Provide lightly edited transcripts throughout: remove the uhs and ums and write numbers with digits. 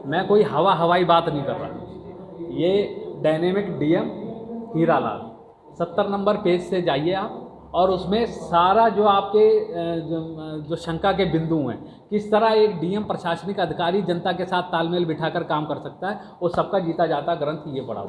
मैं कोई हवाई बात नहीं कर रहा। ये dynamic DM Hiralal 70 number page से जाइए आप, और उसमें सारा जो आपके जो शंका के बिंदु हैं, किस तरह एक डीएम प्रशासनिक अधिकारी जनता के साथ तालमेल बिठाकर काम कर सकता है, वो सबका जीता जाता ग्रंथ ये पड़ा हुआ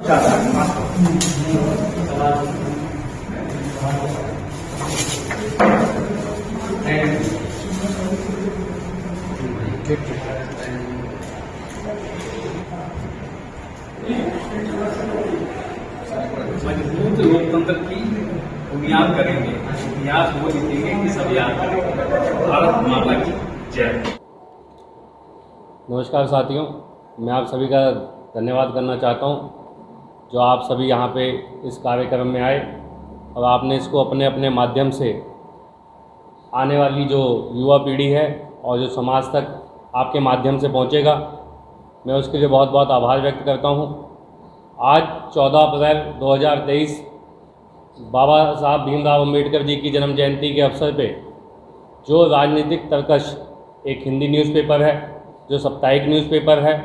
मजबूत लोकतंत्र की बुनियाद करेंगे, इतिहास वो लिखेंगे कि सब याद करेंगे। भारत माता की जय। नमस्कार साथियों, मैं आप सभी का धन्यवाद करना चाहता हूं जो आप सभी यहां पे इस कार्यक्रम में आए और आपने इसको अपने अपने माध्यम से आने वाली जो युवा पीढ़ी है और जो समाज तक आपके माध्यम से पहुंचेगा, मैं उसके लिए बहुत बहुत आभार व्यक्त करता हूं। आज 14 अप्रैल 2023 बाबा साहब भीमराव अम्बेडकर जी की जन्म जयंती के अवसर पे जो राजनीतिक तर्कश एक हिंदी न्यूज़पेपर है, जो साप्ताहिक न्यूज़पेपर है,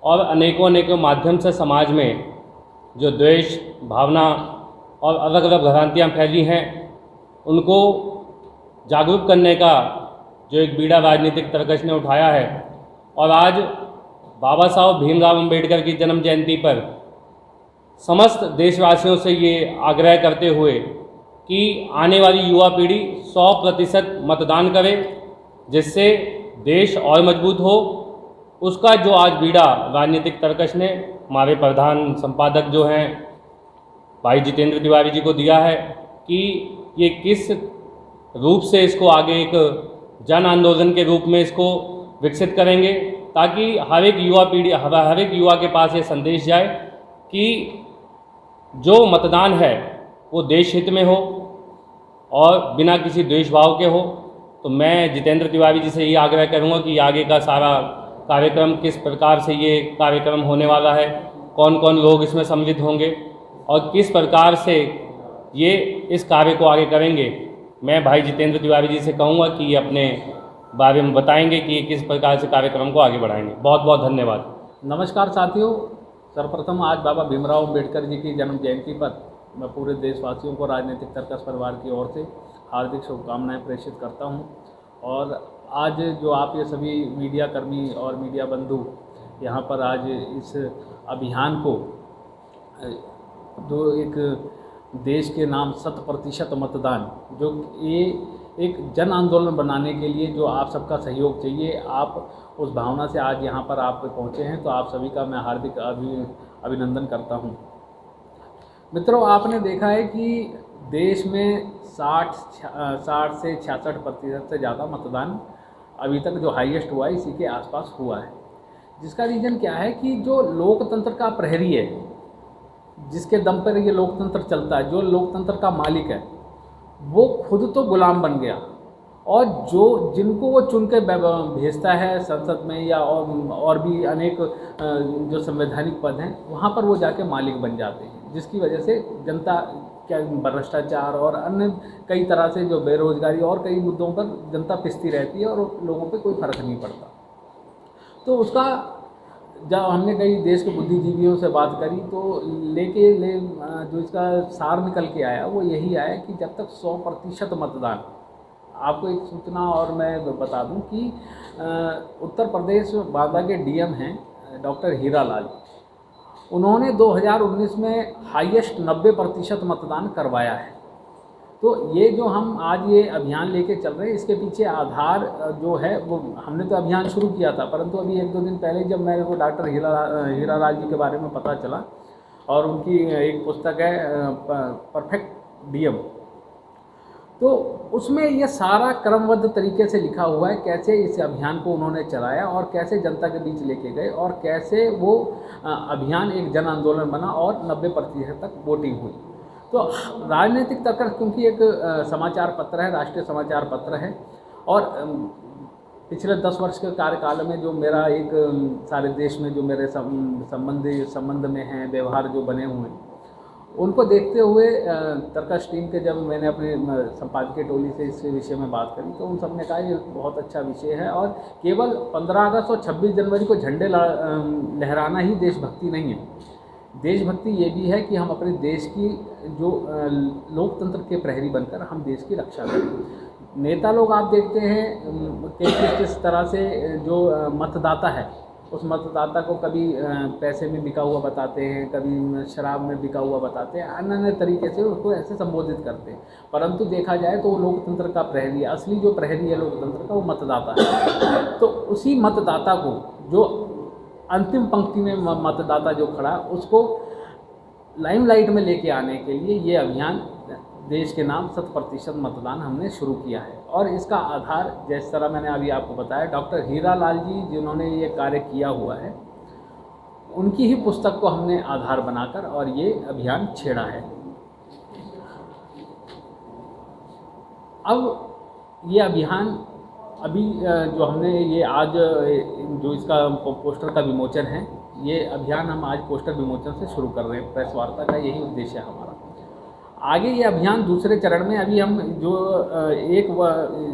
और अनेकों अनेकों माध्यम से समाज में जो द्वेष भावना और अलग अलग भ्रांतियाँ फैली हैं, उनको जागरूक करने का जो एक बीड़ा राजनीतिक तर्कश ने उठाया है। और आज बाबा साहब भीमराव अम्बेडकर की जन्म जयंती पर समस्त देशवासियों से ये आग्रह करते हुए कि आने वाली युवा पीढ़ी 100% मतदान करे, जिससे देश और मजबूत हो, उसका जो आज बीड़ा राजनीतिक तर्कश ने हमारे प्रधान संपादक जो हैं भाई जितेंद्र तिवारी जी को दिया है कि ये किस रूप से इसको आगे एक जन आंदोलन के रूप में इसको विकसित करेंगे, ताकि हर एक युवा पीढ़ी, हर एक युवा के पास ये संदेश जाए कि जो मतदान है वो देश हित में हो और बिना किसी द्वेष भाव के हो। तो मैं जितेंद्र तिवारी जी से ये आग्रह करूँगा कि आगे का सारा कार्यक्रम किस प्रकार से ये कार्यक्रम होने वाला है, कौन कौन लोग इसमें सम्मिलित होंगे और किस प्रकार से ये इस कार्य को आगे करेंगे। मैं भाई जितेंद्र तिवारी जी से कहूँगा कि ये अपने बारे में बताएंगे कि किस प्रकार से कार्यक्रम को आगे बढ़ाएंगे। बहुत बहुत धन्यवाद। नमस्कार साथियों, सर्वप्रथम आज बाबा भीमराव अम्बेडकर जी की जन्म जयंती पर मैं पूरे देशवासियों को राजनीतिक तर्कश परिवार की ओर से हार्दिक शुभकामनाएं प्रेषित करता हूं। और आज जो आप ये सभी मीडिया कर्मी और मीडिया बंधु यहाँ पर आज इस अभियान को जो एक देश के नाम 100% मतदान, जो ये एक जन आंदोलन बनाने के लिए जो आप सबका सहयोग चाहिए, आप उस भावना से आज यहाँ पर आप पहुँचे हैं, तो आप सभी का मैं हार्दिक अभिनंदन करता हूँ। मित्रों, आपने देखा है कि देश में 60 से 66% से ज़्यादा मतदान अभी तक जो हाईएस्ट हुआ है इसी के आसपास हुआ है। जिसका रीज़न क्या है कि जो लोकतंत्र का प्रहरी है, जिसके दम पर ये लोकतंत्र चलता है, जो लोकतंत्र का मालिक है, वो खुद तो गुलाम बन गया, और जिनको वो चुन के भेजता है संसद में या और भी अनेक जो संवैधानिक पद हैं, वहाँ पर वो जाके मालिक बन जाते हैं, जिसकी वजह से जनता क्या भ्रष्टाचार और अन्य कई तरह से जो बेरोजगारी और कई मुद्दों पर जनता पिसती रहती है और लोगों पे कोई फर्क नहीं पड़ता। तो उसका जब हमने कई देश के बुद्धिजीवियों से बात करी तो जो इसका सार निकल के आया वो यही आया कि जब तक 100% मतदान, आपको एक सूचना और मैं बता दूं कि उत्तर प्रदेश बांदा के डीएम हैं डॉक्टर हीरालाल, उन्होंने 2019 में हाईएस्ट 90% मतदान करवाया है। तो ये जो हम आज ये अभियान लेके चल रहे हैं, इसके पीछे आधार जो है वो हमने तो अभियान शुरू किया था, परंतु अभी 1-2 दिन पहले जब मेरे को डॉक्टर हीरालाल जी के बारे में पता चला और उनकी एक पुस्तक है परफेक्ट डीएम, तो उसमें ये सारा क्रमबद्ध तरीके से लिखा हुआ है कैसे इस अभियान को उन्होंने चलाया और कैसे जनता के बीच लेके गए और कैसे वो अभियान एक जन आंदोलन बना और 90% तक वोटिंग हुई। तो राजनीतिक तर्कश क्योंकि एक समाचार पत्र है, राष्ट्रीय समाचार पत्र है, और पिछले 10 वर्ष के कार्यकाल में जो मेरा एक सारे देश में जो मेरे संबंध में हैं, व्यवहार जो बने हुए हैं, उनको देखते हुए तरकश टीम के जब मैंने अपने संपादकीय टोली से इस विषय में बात करी तो उन सब ने कहा ये बहुत अच्छा विषय है और केवल 15 अगस्त और 26 जनवरी को झंडे लहराना ही देशभक्ति नहीं है। देशभक्ति ये भी है कि हम अपने देश की जो लोकतंत्र के प्रहरी बनकर हम देश की रक्षा करें। नेता लोग आप देखते हैं कि किस तरह से जो मतदाता है उस मतदाता को कभी पैसे में बिका हुआ बताते हैं, कभी शराब में बिका हुआ बताते हैं, अन्य अन्य तरीके से उसको ऐसे संबोधित करते हैं। परंतु देखा जाए तो वो लोकतंत्र का प्रहरी है, असली जो प्रहरी है लोकतंत्र का वो मतदाता है। तो उसी मतदाता को जो अंतिम पंक्ति में मतदाता जो खड़ा उसको लाइमलाइट में लेके आने के लिए ये अभियान देश के नाम 100% मतदान हमने शुरू किया है। और इसका आधार जिस तरह मैंने अभी आपको बताया डॉक्टर हीरा लाल जी जिन्होंने ये कार्य किया हुआ है उनकी ही पुस्तक को हमने आधार बनाकर और ये अभियान छेड़ा है। अब ये अभियान अभी जो हमने ये आज जो इसका पोस्टर का विमोचन है ये अभियान हम आज पोस्टर विमोचन से शुरू कर रहे हैं। प्रेस वार्ता का यही उद्देश्य है हमारा। आगे ये अभियान दूसरे चरण में अभी हम जो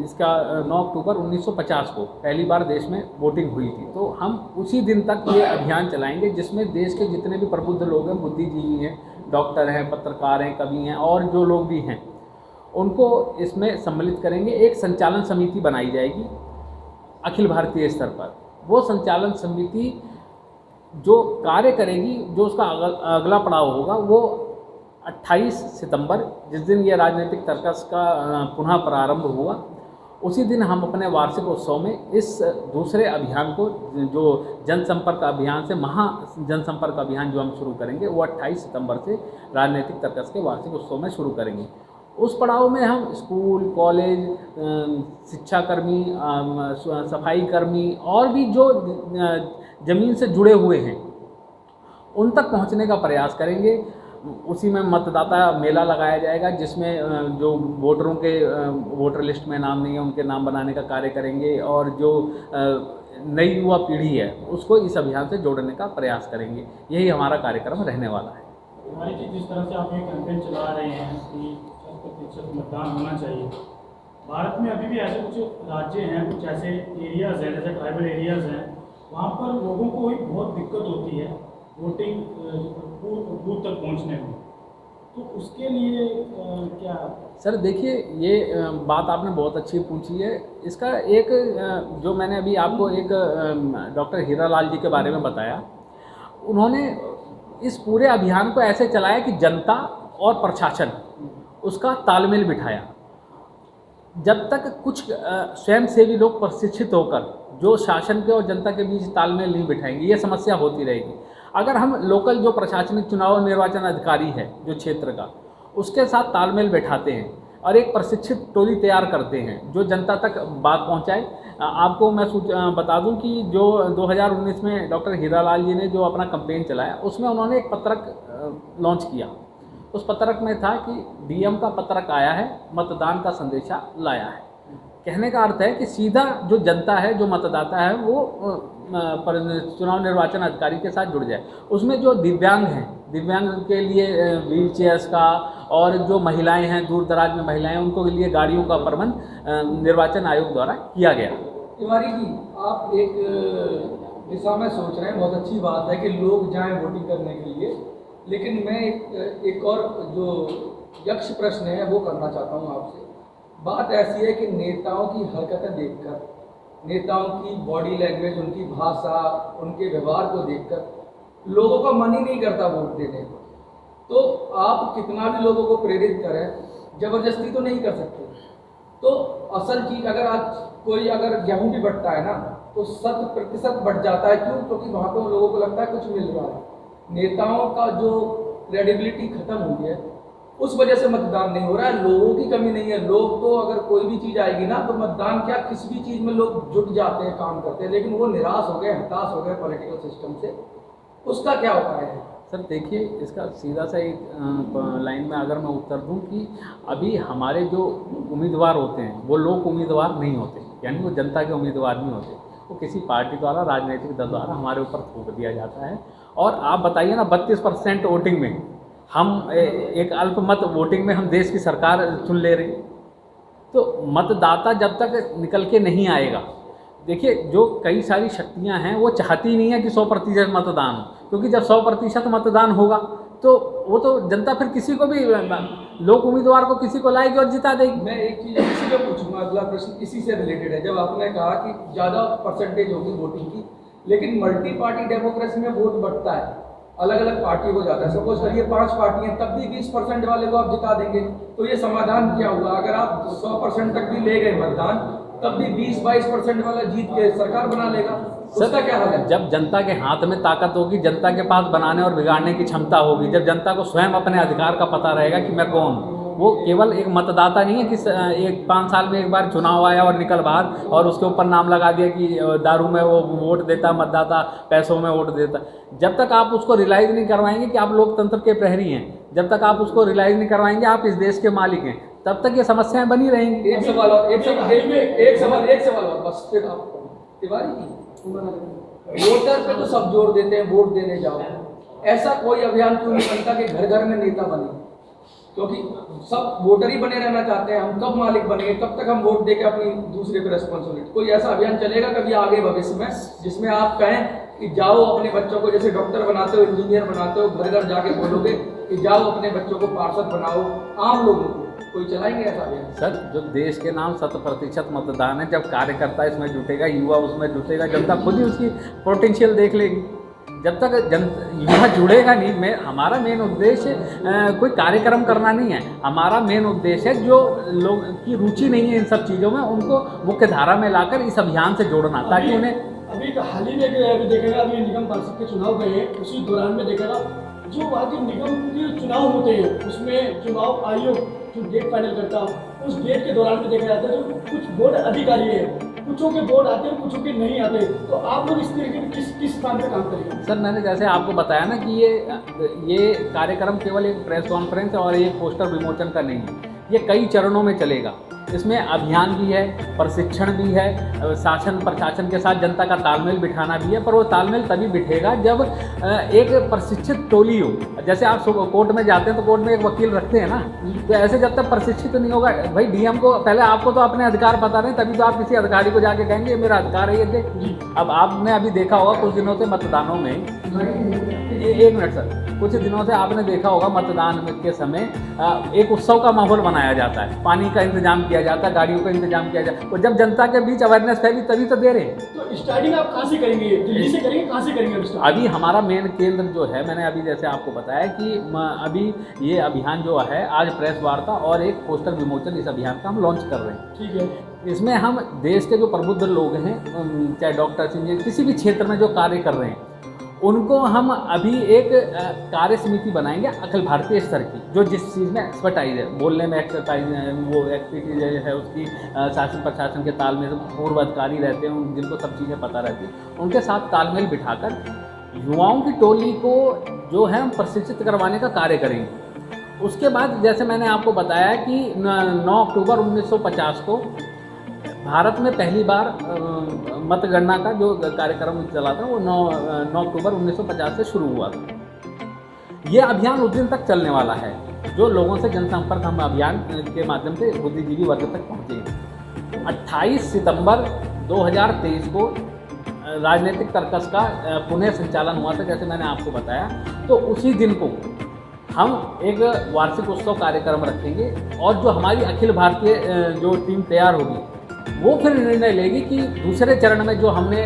इसका 9 अक्टूबर 1950 को पहली बार देश में वोटिंग हुई थी तो हम उसी दिन तक ये अभियान चलाएंगे जिसमें देश के जितने भी प्रबुद्ध लोग हैं, बुद्धिजीवी हैं, डॉक्टर हैं, पत्रकार हैं, कवि हैं और जो लोग भी हैं उनको इसमें सम्मिलित करेंगे। एक संचालन समिति बनाई जाएगी अखिल भारतीय स्तर पर। वो संचालन समिति जो कार्य करेगी, जो उसका अगला पड़ाव होगा वो 28 सितंबर जिस दिन ये राजनीतिक तर्कस का पुनः प्रारंभ हुआ उसी दिन हम अपने वार्षिक उत्सव में इस दूसरे अभियान को जो जनसंपर्क अभियान से महा जनसंपर्क अभियान जो हम शुरू करेंगे वो 28 सितंबर से राजनीतिक तर्कस के वार्षिक उत्सव में शुरू करेंगे। उस पड़ाव में हम स्कूल, कॉलेज, शिक्षाकर्मी, सफाई कर्मी और भी जो ज़मीन से जुड़े हुए हैं उन तक पहुंचने का प्रयास करेंगे। उसी में मतदाता मेला लगाया जाएगा जिसमें जो वोटरों के वोटर लिस्ट में नाम नहीं है उनके नाम बनाने का कार्य करेंगे और जो नई युवा पीढ़ी है उसको इस अभियान से जोड़ने का प्रयास करेंगे। यही हमारा कार्यक्रम रहने वाला है। हमारी जी जिस तरह से आप ये कैंपेन चला रहे हैं कि 100% मतदान होना चाहिए, भारत में अभी भी ऐसे कुछ राज्य हैं, कुछ ऐसे एरियाज़ हैं जैसे ट्राइबल एरियाज़ हैं, वहाँ पर लोगों को भी बहुत दिक्कत होती है वोटिंग बूथ तक पहुँचने में। तो उसके लिए क्या सर देखिए ये बात आपने बहुत अच्छी पूछी है। इसका एक जो मैंने अभी आपको एक डॉक्टर हीरा लाल जी के बारे में बताया, उन्होंने इस पूरे अभियान को ऐसे चलाया कि जनता और प्रशासन उसका तालमेल बिठाया। जब तक कुछ स्वयंसेवी लोग प्रशिक्षित होकर जो शासन के और जनता के बीच तालमेल नहीं बिठाएंगे ये समस्या होती रहेगी। अगर हम लोकल जो प्रशासनिक चुनाव निर्वाचन अधिकारी है जो क्षेत्र का उसके साथ तालमेल बैठाते हैं और एक प्रशिक्षित टोली तैयार करते हैं जो जनता तक बात पहुंचाए। आपको मैं बता दूं कि जो 2019 में डॉक्टर हीरा लाल जी ने जो अपना कैंपेन चलाया उसमें उन्होंने एक पत्रक लॉन्च किया। उस पत्रक में था कि डीएम का पत्रक आया है, मतदान का संदेशा लाया है। कहने का अर्थ है कि सीधा जो जनता है, जो मतदाता है वो चुनाव निर्वाचन अधिकारी के साथ जुड़ जाए। उसमें जो दिव्यांग हैं, दिव्यांग के लिए व्हील चेयर्स का और जो महिलाएं हैं, दूर दराज में महिलाएं, उनको के लिए गाड़ियों का प्रबंध निर्वाचन आयोग द्वारा किया गया। तिवारी जी, आप एक दिशा में सोच रहे हैं, बहुत अच्छी बात है कि लोग जाएं वोटिंग करने के लिए, लेकिन मैं एक और जो यक्ष प्रश्न है वो करना चाहता हूँ आपसे। बात ऐसी है कि नेताओं की हरकतें देखकर, नेताओं की बॉडी लैंग्वेज, उनकी भाषा, उनके व्यवहार को देखकर लोगों का मन ही नहीं करता वोट देने को। तो आप कितना भी लोगों को प्रेरित करें, जबरदस्ती तो नहीं कर सकते। तो असल चीज़ अगर गेहूं भी बंटता है ना तो 100% बंट जाता है। क्यों? क्योंकि वहाँ पर लोगों को लगता है कुछ मिल रहा है। नेताओं का जो क्रेडिबिलिटी खत्म हुई है उस वजह से मतदान नहीं हो रहा है। लोगों की कमी नहीं है। लोग तो अगर कोई भी चीज़ आएगी ना तो मतदान क्या किसी भी चीज़ में लोग जुट जाते हैं, काम करते हैं, लेकिन वो निराश हो गए, हताश हो गए पॉलिटिकल सिस्टम से। उसका क्या उपाय है? सर देखिए, इसका सीधा सा एक लाइन में अगर मैं उत्तर दूं कि अभी हमारे जो उम्मीदवार होते हैं वो लोक उम्मीदवार नहीं होते, यानी वो जनता के उम्मीदवार नहीं होते, वो किसी पार्टी द्वारा, राजनीतिक दल द्वारा हमारे ऊपर थोप दिया जाता है। और आप बताइए ना 32% वोटिंग में हम एक अल्पमत वोटिंग में हम देश की सरकार चुन ले रहे हैं। तो मतदाता जब तक निकल के नहीं आएगा, देखिए जो कई सारी शक्तियां हैं वो चाहती नहीं है कि 100% मतदान हो, क्योंकि जब 100% मतदान होगा तो वो तो जनता फिर किसी को भी, लोक उम्मीदवार को किसी को लाएगी और जिता देगी। मैं एक चीज़ इसी पे पूछूंगा, अगला प्रश्न इसी से रिलेटेड है। जब आपने कहा कि ज़्यादा परसेंटेज होगी वोटिंग की, लेकिन मल्टी पार्टी डेमोक्रेसी में वोट बढ़ता है, अलग अलग पार्टी को जाता है। सपोज करिए 5 पार्टियां, तब भी 20% वाले को आप जिता देंगे, तो ये समाधान क्या हुआ? अगर आप 100% तक भी ले गए मतदान, तब भी 20-22% वाला जीत के सरकार बना लेगा, उसका क्या हाल है? जब जनता के हाथ में ताकत होगी, जनता के पास बनाने और बिगाड़ने की क्षमता होगी, जब जनता को स्वयं अपने अधिकार का पता रहेगा कि मैं कौन हूँ, वो केवल एक मतदाता नहीं है कि एक 5 साल में एक बार चुनाव आया और निकल बाहर और उसके ऊपर नाम लगा दिया कि दारू में वो वोट देता, मतदाता पैसों में वोट देता। जब तक आप उसको रियलाइज़ नहीं करवाएंगे कि आप लोकतंत्र के प्रहरी हैं, जब तक आप उसको रियलाइज़ नहीं करवाएंगे आप इस देश के मालिक हैं, तब तक ये समस्याएं बनी रहेंगी। एक सवाल और बस, फिर आप तिवारी जी, वोटर पे तो सब जोर देते हैं वोट देने जाओ, ऐसा कोई अभियान क्यों नहीं बनता कि घर घर में नेता बने? क्योंकि सब वोटर ही बने रहना चाहते हैं। हम कब मालिक बनेंगे? कब तक हम वोट देके अपनी दूसरे पे रेस्पॉन्सिबिलिटी? कोई ऐसा अभियान चलेगा कभी आगे भविष्य में जिसमें आप कहें कि जाओ अपने बच्चों को, जैसे डॉक्टर बनाते हो, इंजीनियर बनाते हो, घर घर जाके बोलोगे कि जाओ अपने बच्चों को पार्षद बनाओ, आम लोगों को कोई चलाएंगे ऐसा अभियान? सर, जो देश के नाम 100% मतदान है, जब कार्यकर्ता इसमें जुटेगा, युवा उसमें जुटेगा, जनता खुद ही उसकी पोटेंशियल देख लेगी। जब तक युवा जुड़ेगा नहीं, हमारा मेन उद्देश्य कोई कार्यक्रम करना नहीं है। हमारा मेन उद्देश्य है जो लोग की रुचि नहीं है इन सब चीज़ों में, उनको मुख्य धारा में लाकर इस अभियान से जोड़ना, ताकि उन्हें अभी हाल ही में अभी देखेगा, अभी निगम पार्षद के चुनाव गए, उसी दौरान में देखेगा जो वहाँ के निगम के चुनाव होते हैं उसमें चुनाव आयोग जो डेट फाइनल करता है, उस डेट के दौरान में देखा जाता है जो कुछ बोर्ड अधिकारी है, कुछों के बोर्ड आते हैं, कुछों के नहीं आते। तो आप लोग इस तरीके किस स्थान पे काम करेंगे? सर, मैंने जैसे आपको बताया ना कि ये कार्यक्रम केवल एक प्रेस कॉन्फ्रेंस और एक पोस्टर विमोचन का नहीं है, ये कई चरणों में चलेगा। इसमें अभियान भी है, प्रशिक्षण भी है, शासन प्रशासन के साथ जनता का तालमेल बिठाना भी है। पर वो तालमेल तभी बिठेगा जब एक प्रशिक्षित टोली हो। जैसे आप कोर्ट में जाते हैं तो कोर्ट में एक वकील रखते हैं ना, तो ऐसे जब तक प्रशिक्षित नहीं होगा, भाई डीएम को पहले आपको तो अपने अधिकार पता नहीं, तभी तो आप किसी अधिकारी को जाके कहेंगे मेरा अधिकार है ये दे। अब आपने अभी देखा होगा कुछ दिनों से मतदानों में, एक मिनट सर, कुछ दिनों से आपने देखा होगा मतदान के समय एक उत्सव का माहौल बनाया जाता है, पानी का इंतजाम किया जाता है, गाड़ियों का इंतजाम किया जाता है, और जब जनता के बीच अवेयरनेस फैली तभी तो दे रहे हैं। तो स्टार्टिंग आप कहाँ से करेंगे? दिल्ली से करेंगे? कहाँ से करेंगे? अभी हमारा मेन केंद्र जो है, मैंने अभी जैसे आपको बताया कि अभी ये अभियान जो है, आज प्रेस वार्ता और एक पोस्टर विमोचन इस अभियान का हम लॉन्च कर रहे हैं। ठीक है। इसमें हम देश के जो प्रबुद्ध लोग हैं, चाहे डॉक्टर इंजीनियर, किसी भी क्षेत्र में जो कार्य कर रहे हैं, उनको हम अभी एक कार्य समिति बनाएंगे अखिल भारतीय स्तर की, जो जिस चीज़ में एक्सपर्टाइज है, बोलने में एक्सपर्टाइज वो एक्सपर्टीज है उसकी, शासन प्रशासन के तालमेल, पूर्व अधिकारी रहते हैं जिनको सब चीज़ें पता रहती हैं, उनके साथ तालमेल बिठाकर युवाओं की टोली को जो है हम प्रशिक्षित करवाने का कार्य करेंगे। उसके बाद जैसे मैंने आपको बताया कि 9 अक्टूबर 1950 को भारत में पहली बार मतगणना का जो कार्यक्रम चला था वो 9 अक्टूबर 1950 से शुरू हुआ था। ये अभियान उस दिन तक चलने वाला है, जो लोगों से जनसंपर्क हम अभियान के माध्यम से बुद्धिजीवी वर्ग तक पहुँचे। 28 सितंबर 2023 को राजनीतिक तर्कस का पुनः संचालन हुआ था, जैसे मैंने आपको बताया। तो उसी दिन को हम एक वार्षिक उत्सव कार्यक्रम रखेंगे, और जो हमारी अखिल भारतीय जो टीम तैयार होगी वो फिर निर्णय लेगी कि दूसरे चरण में जो हमने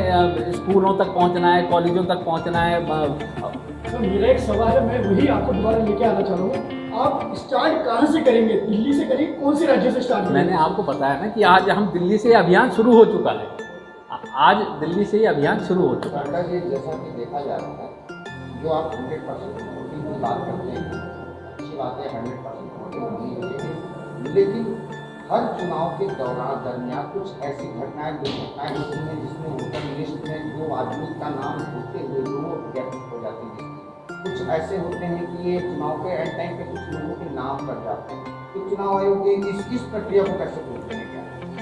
स्कूलों तक पहुंचना है, कॉलेजों तक पहुंचना है। तो मेरा एक सवाल है, मैं वही आपको दोबारा लेके आना चाह रहा हूँ, आप स्टार्ट कहाँ से करेंगे? दिल्ली से करेंगे? कौन से राज्य से स्टार्ट करेंगे? मैंने आपको बताया ना कि आज हम दिल्ली से अभियान शुरू हो चुका है, आज दिल्ली से ये अभियान शुरू हो चुका है। जैसा कि देखा जा रहा है, जो आप 100% वोटिंग की बात करते हैं, अच्छी बात है, 100% वोटिंग होनी चाहिए, लेकिन हर चुनाव के दरमियान कुछ ऐसी घटनाएं, दुर्घटनाएं होती हैं जिसमें वोटर लिस्ट में जो आदमी का नाम होते हुए वो व्यक्त हो जाती है। कुछ ऐसे होते हैं कि ये चुनाव के एंड टाइम पे कुछ लोगों के नाम कर जाते हैं, तो चुनाव आयोग के इस प्रक्रिया को कैसे बोलते हैं क्या?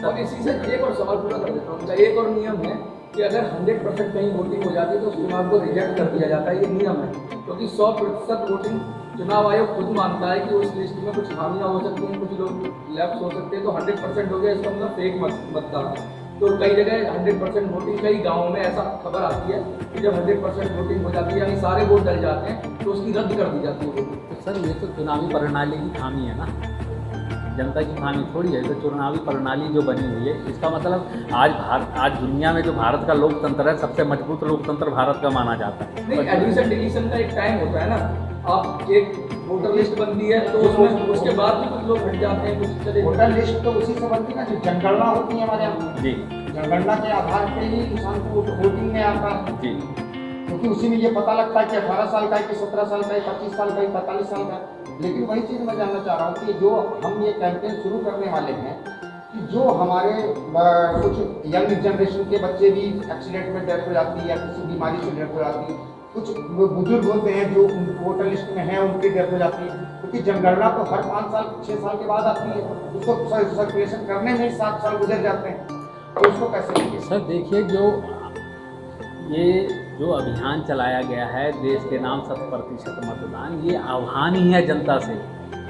और इसी से एक और सवाल पूरा कर देता हूँ। उनका एक और नियम है कि अगर 100% कहीं वोटिंग हो जाती है तो उस चुनाव को रिजेक्ट कर दिया जाता है, ये नियम है, क्योंकि 100% वोटिंग चुनाव आयोग खुद मानता है कि उस लिस्ट में कुछ खामियां हो सकती हैं, कुछ लोग लेफ्ट हो सकते हैं, तो 100% हो गया, इसका मतलब फेक मतदान है। तो कई जगह 100% वोटिंग, कई गाँवों में ऐसा खबर आती है कि जब 100% वोटिंग हो जाती है यानी सारे वोट डल जाते हैं तो उसकी रद्द कर दी जाती है। तो सर ये तो चुनावी प्रणाली की खामी है ना, जनता की खामी थोड़ी है। तो चुनावी प्रणाली जो बनी हुई है, इसका मतलब आज दुनिया में जो भारत का लोकतंत्र है, सबसे मजबूत लोकतंत्र भारत का माना जाता है। नहीं, एडिशन डिलीशन का एक टाइम होता है ना, आप एक वोटर लिस्ट बनती है तो उसमें उसके बाद भी कुछ लोग हट जाते हैं, कुछ चले। वोटर लिस्ट तो उसी से बनती है ना, जो जनगणना होती है हमारे यहाँ जी, जनगणना के आधार पर ही इंसान को वोटिंग में आता है, जी, क्योंकि उसी में ये पता लगता है कि 18 साल का है कि 17 साल का है, 25 साल का है, 45 साल का है। लेकिन वही चीज़ मैं जानना चाह रहा हूँ कि जो हम ये कैंपेन शुरू करने वाले हैं कि जो हमारे कुछ यंग जनरेशन के बच्चे भी एक्सीडेंट में डेथ हो जाती है या किसी बीमारी से डेथ हो जाती है, कुछ बुजुर्ग होते हैं जो वोटर लिस्ट में हैं उनकी डेथ हो जाती है, क्योंकि जनगणना तो हर 5 साल 6 साल के बाद आती है, उसको सर्कुलेशन करने में 7 साल गुजर जाते हैं, तो उसको कैसे देखिए? सर देखिए, जो अभियान चलाया गया है देश के नाम 100% मतदान, ये आह्वान ही है जनता से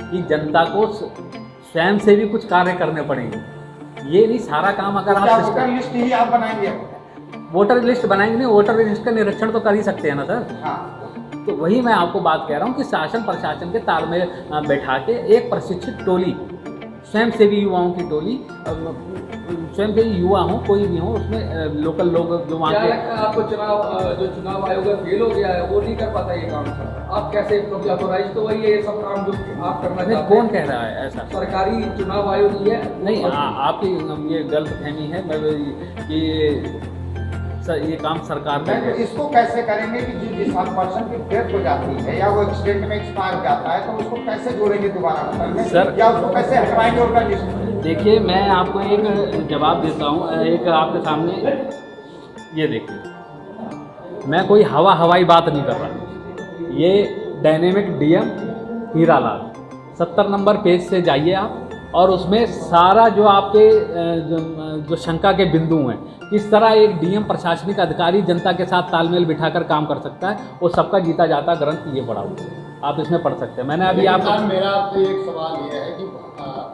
कि जनता को स्वयं से भी कुछ कार्य करने पड़ेंगे। ये नहीं सारा काम अगर आप वोटर लिस्ट ही आप बनाएंगे? वोटर लिस्ट बनाएंगे नहीं, वोटर लिस्ट का निरीक्षण तो कर ही सकते हैं ना सर। हाँ, तो वही मैं आपको बात कह रहा हूँ कि शासन प्रशासन के तालमेल बैठा के एक प्रशिक्षित टोली, स्वयंसेवी युवाओं की टोली, स्वयंसेवी युवा हो कोई भी हो, उसमें लोकल लोग जो वहाँ क्या के। लगता है आपको जो चुनाव आयोग फेल हो गया है वो नहीं कर पाता ये काम? आप कैसे, क्योंकि ऑथोराइज तो वही है ये सब काम जो आप करना चाहते हैं। कौन कह रहा है ऐसा? सरकारी चुनाव आयोग ही है। नहीं, आपकी ये गलतफहमी है कि सर ये काम सरकार का नहीं, तो इसको कैसे करेंगे कि जिस पर्सन की डेथ हो जाती है या वो एक्सीडेंट में एक्सपायर हो जाता है, तो उसको कैसे जोड़ेंगे दोबारा वोटर में सर, या उसको कैसे हटवाएंगे वोटर लिस्ट में? देखिए, मैं आपको एक जवाब देता हूँ, एक आपके सामने ये देखिए, मैं कोई हवाई बात नहीं कर रहा। ये dynamic DM Hiralal 70 number page से जाइए आप, और उसमें सारा जो आपके जो शंका के बिंदु हैं, किस तरह एक डीएम प्रशासनिक अधिकारी जनता के साथ तालमेल बिठाकर काम कर सकता है, वो सबका जीता जाता ग्रंथ ये पढ़ा हुआ है, आप इसमें पढ़ सकते हैं। मैंने अभी आपको मेरा आपसे एक सवाल ये है कि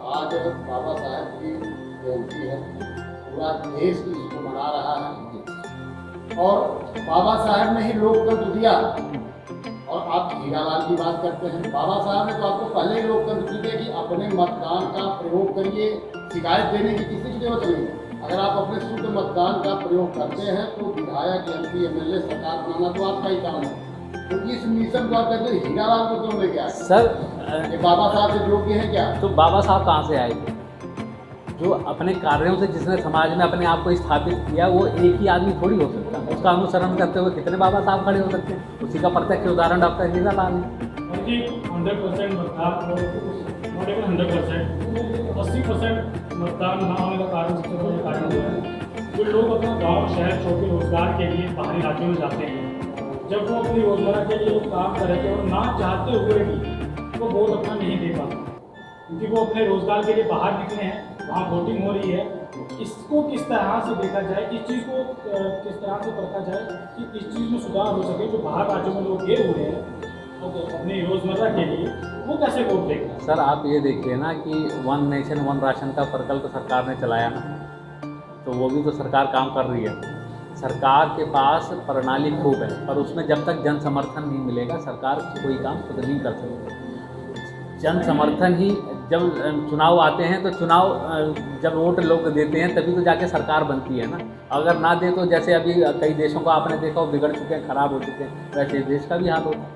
आज बाबा साहब की जयंती है, पूरा देश इसको मना रहा है और बाबा साहब ने ही लोकतंत्र दिया, और आप हीरालाल की बात करते हैं। बाबा साहब ने तो आपको पहले ही लोकतंत्र दिया कि अपने मतदान का प्रयोग करिए, शिकायत देने की किसी की जरूरत नहीं है। अगर आप अपने शुद्ध मतदान का प्रयोग करते हैं तो विधायक, एमपी, एमएलए, सरकार बनाना तो आपका ही काम है। तो इस मिशन को आप कहते हैं हीरालाल को क्यों लेके आए? सर, ये बाबा साहब से योग्य है क्या? तो बाबा साहब कहाँ से आए थे? जो अपने कार्यों से जिसने समाज में अपने आप को स्थापित किया, वो एक ही आदमी थोड़ी हो सकता है। उसका अनुसरण करते हुए कितने बाबा साहब खड़े हो सकते हैं? उसी का प्रत्यक्ष उदाहरण डॉक्टर हीरालाल है। 100% मतदान, नॉट इवन 100%, 80% मतदान ना होने का कारण सबसे बड़ा कारण जो है, जो लोग अपना गांव शहर छोड़ के रोजगार के लिए बाहरी राज्यों में जाते हैं, जब वो अपनी रोजमर्रा के लिए काम कर रहे थे और ना चाहते हुए भी वो वोट अपना नहीं दे पाते, क्योंकि वो अपने रोजगार के लिए बाहर निकले हैं, वहाँ वोटिंग हो रही है। इसको किस तरह से देखा जाए, इस चीज़ को किस तरह से परखा जाए कि इस चीज़ में सुधार हो सके? जो बाहर राज्यों में लोग गए हुए हैं तो अपने रोजमर्रा के लिए वो कैसे वोट देंगे? सर आप ये देखिए ना कि 1 नेशन 1 राशन का प्रकल्प सरकार ने चलाया ना, तो वो भी तो सरकार काम कर रही है। सरकार के पास प्रणाली खूब है, पर उसमें जब तक जन समर्थन नहीं मिलेगा सरकार कोई काम खुद नहीं कर सकती। जन समर्थन ही, जब चुनाव आते हैं तो चुनाव जब वोट लोग देते हैं तभी तो जाके सरकार बनती है ना। अगर ना दे तो जैसे अभी कई देशों को आपने देखा वो बिगड़ चुके हैं, खराब हो चुके हैं, वैसे देश का भी हाल होता है।